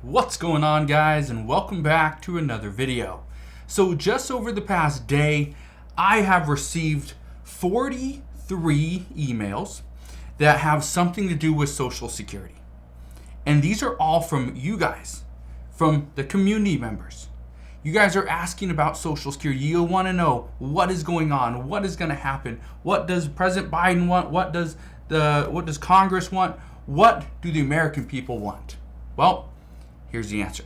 What's going on, guys, and welcome back to another video. So just over the past day, I have received 43 emails that have something to do with Social Security. And these are all from you guys, from the community members. You guys are asking about Social Security. You want to know what is going on, what is going to happen, what does President Biden want, what does Congress want, what do the American people want? Well, here's the answer.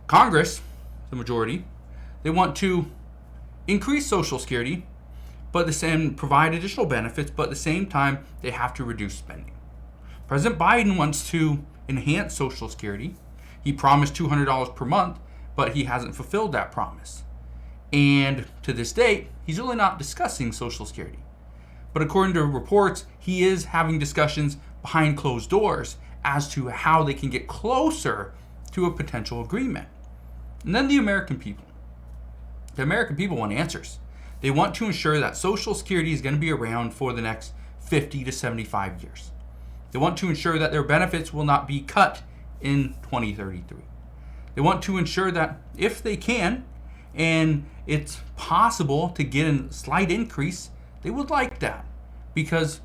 Congress, the majority, they want to increase Social Security, but provide additional benefits, but at the same time, they have to reduce spending. President Biden wants to enhance Social Security. He promised $200 per month, but he hasn't fulfilled that promise. And to this date, he's really not discussing Social Security. But according to reports, he is having discussions behind closed doors as to how they can get closer to a potential agreement. And then the American people. The American people want answers. They want to ensure that Social Security is going to be around for the next 50 to 75 years. They want to ensure that their benefits will not be cut in 2033. They want to ensure that if they can, and it's possible to get a slight increase, they would like that, because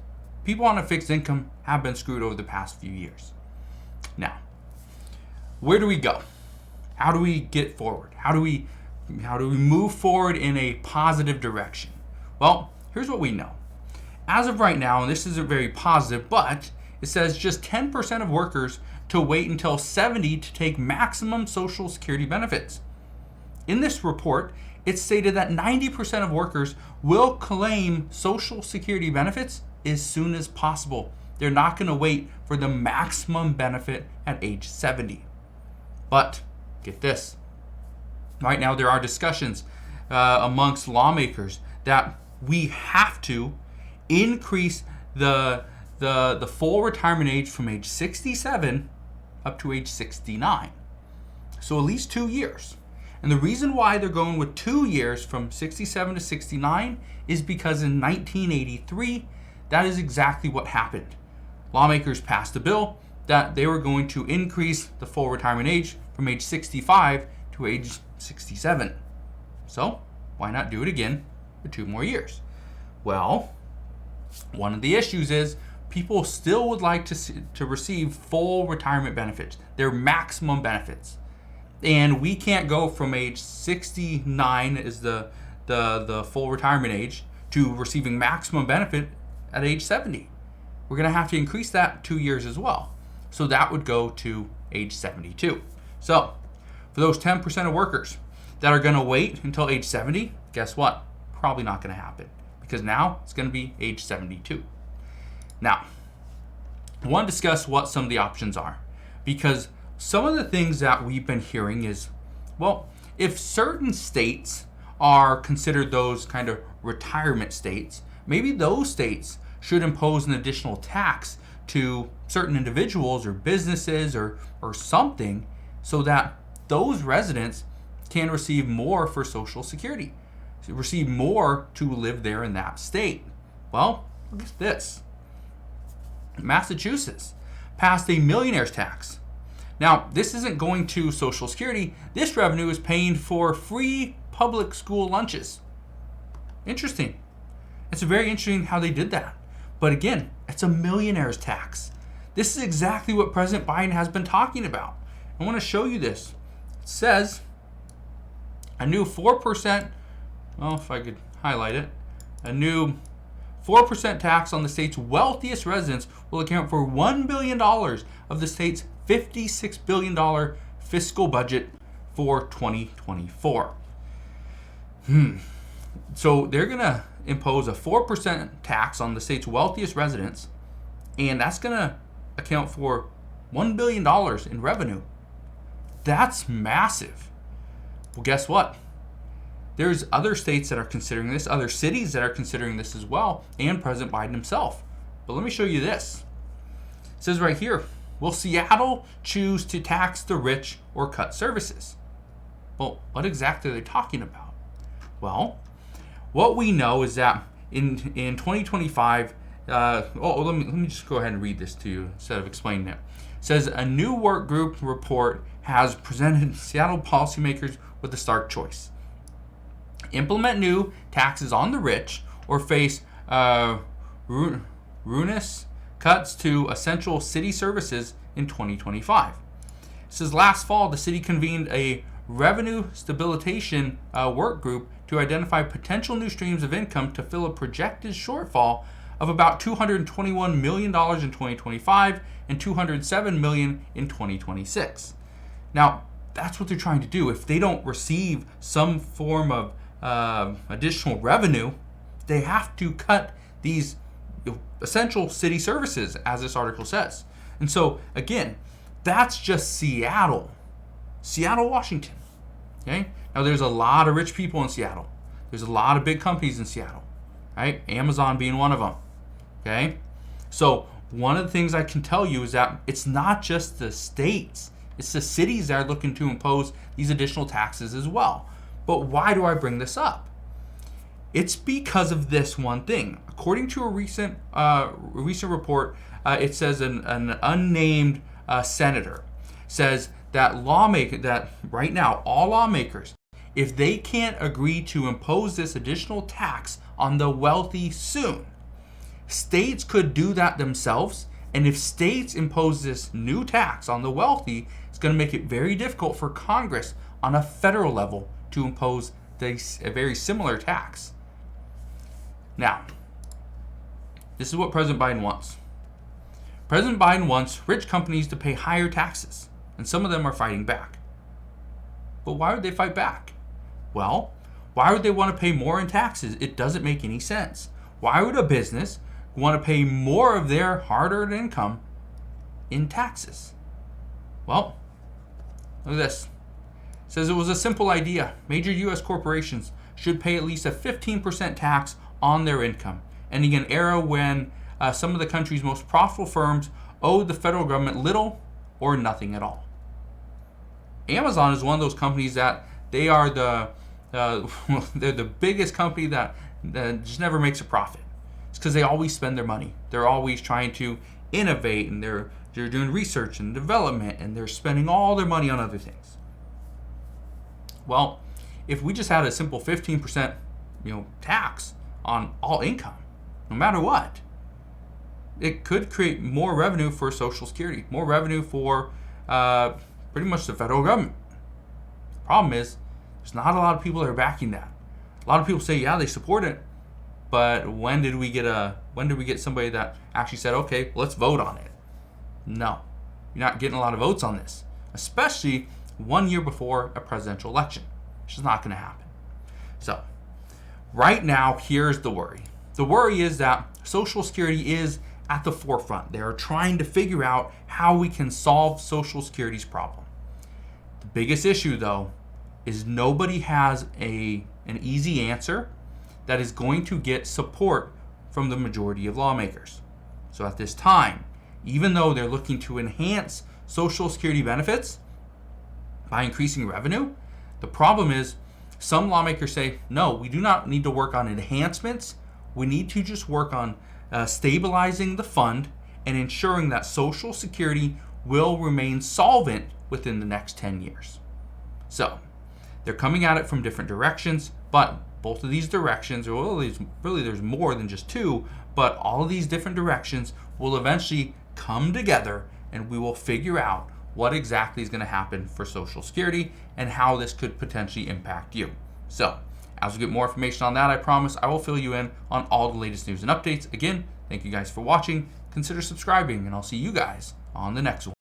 people on a fixed income have been screwed over the past few years. Now, where do we go? How do we get forward? How do we move forward in a positive direction? Well, here's what we know. As of right now, and this isn't very positive, but it says just 10% of workers to wait until 70 to take maximum Social Security benefits. In this report, it's stated that 90% of workers will claim Social Security benefits as soon as possible. They're not going to wait for the maximum benefit at age 70. But get this. Right now there are discussions amongst lawmakers that we have to increase the full retirement age from age 67 up to age 69. So at least 2 years. And the reason why they're going with 2 years from 67 to 69 is because in 1983, that is exactly what happened. Lawmakers passed a bill that they were going to increase the full retirement age from age 65 to age 67. So why not do it again for 2 more years? Well, one of the issues is people still would like to receive full retirement benefits, their maximum benefits. And we can't go from age 69 is the full retirement age to receiving maximum benefit at age 70. We're going to have to increase that 2 years as well. So that would go to age 72. So for those 10% of workers that are going to wait until age 70, guess what? Probably not going to happen, because now it's going to be age 72. Now, I want to discuss what some of the options are, because some of the things that we've been hearing is, well, if certain states are considered those kind of retirement states, maybe those states should impose an additional tax to certain individuals or businesses or something, so that those residents can receive more for Social Security, receive more to live there in that state. Well, look at this. Massachusetts passed a millionaire's tax. Now, this isn't going to Social Security. This revenue is paying for free public school lunches. Interesting. It's very interesting how they did that. But again, it's a millionaire's tax. This is exactly what President Biden has been talking about. I want to show you this. It says a new 4%, well, if I could highlight it, a new 4% tax on the state's wealthiest residents will account for $1 billion of the state's $56 billion fiscal budget for 2024. So they're going to impose a 4% tax on the state's wealthiest residents, and that's going to account for $1 billion in revenue. That's massive. Well, guess what? There's other states that are considering this, other cities that are considering this as well, and President Biden himself. But let me show you this. It says right here, will Seattle choose to tax the rich or cut services? Well, what exactly are they talking about? Well, what we know is that in 2025, let me just go ahead and read this to you instead of explaining it. says a new work group report has presented Seattle policymakers with a stark choice: implement new taxes on the rich or face ruinous cuts to essential city services in 2025. It says last fall, the city convened a revenue stabilization work group to identify potential new streams of income to fill a projected shortfall of about $221 million in 2025 and $207 million in 2026. Now, that's what they're trying to do. If they don't receive some form of additional revenue, they have to cut these essential city services, as this article says. And so, again, that's just Seattle, Washington. Okay? Now, there's a lot of rich people in Seattle. There's a lot of big companies in Seattle, right? Amazon being one of them. Okay? So, one of the things I can tell you is that it's not just the states, it's the cities that are looking to impose these additional taxes as well. But why do I bring this up? It's because of this one thing. According to a recent report, it says an unnamed senator says that right now all lawmakers, if they can't agree to impose this additional tax on the wealthy soon, states could do that themselves. And if states impose this new tax on the wealthy, it's going to make it very difficult for Congress on a federal level to impose a very similar tax. Now, this is what President Biden wants. President Biden wants rich companies to pay higher taxes, and some of them are fighting back. But why would they fight back? Well, why would they want to pay more in taxes? It doesn't make any sense. Why would a business want to pay more of their hard-earned income in taxes? Well, look at this. It says it was a simple idea. Major U.S. corporations should pay at least a 15% tax on their income, ending an era when some of the country's most profitable firms owed the federal government little or nothing at all. Amazon is one of those companies that they are they're the biggest company that just never makes a profit. It's because they always spend their money. They're always trying to innovate, and they're doing research and development, and they're spending all their money on other things. Well, if we just had a simple 15% tax on all income, no matter what, it could create more revenue for Social Security, more revenue for pretty much the federal government. The problem is, there's not a lot of people that are backing that. A lot of people say, yeah, they support it, but when did we get somebody that actually said, okay, let's vote on it? No, you're not getting a lot of votes on this, especially 1 year before a presidential election. It's just not going to happen. So, right now, here's the worry. The worry is that Social Security is at the forefront. They are trying to figure out how we can solve Social Security's problem. The biggest issue, though, is nobody has an easy answer that is going to get support from the majority of lawmakers. So at this time, even though they're looking to enhance Social Security benefits by increasing revenue, the problem is some lawmakers say, no, we do not need to work on enhancements. We need to just work on stabilizing the fund and ensuring that Social Security will remain solvent within the next 10 years. So they're coming at it from different directions, but both of these directions, really there's more than just two, but all of these different directions will eventually come together, and we will figure out what exactly is going to happen for Social Security and how this could potentially impact you. So, as we get more information on that, I promise I will fill you in on all the latest news and updates. Again, thank you guys for watching. Consider subscribing, and I'll see you guys on the next one.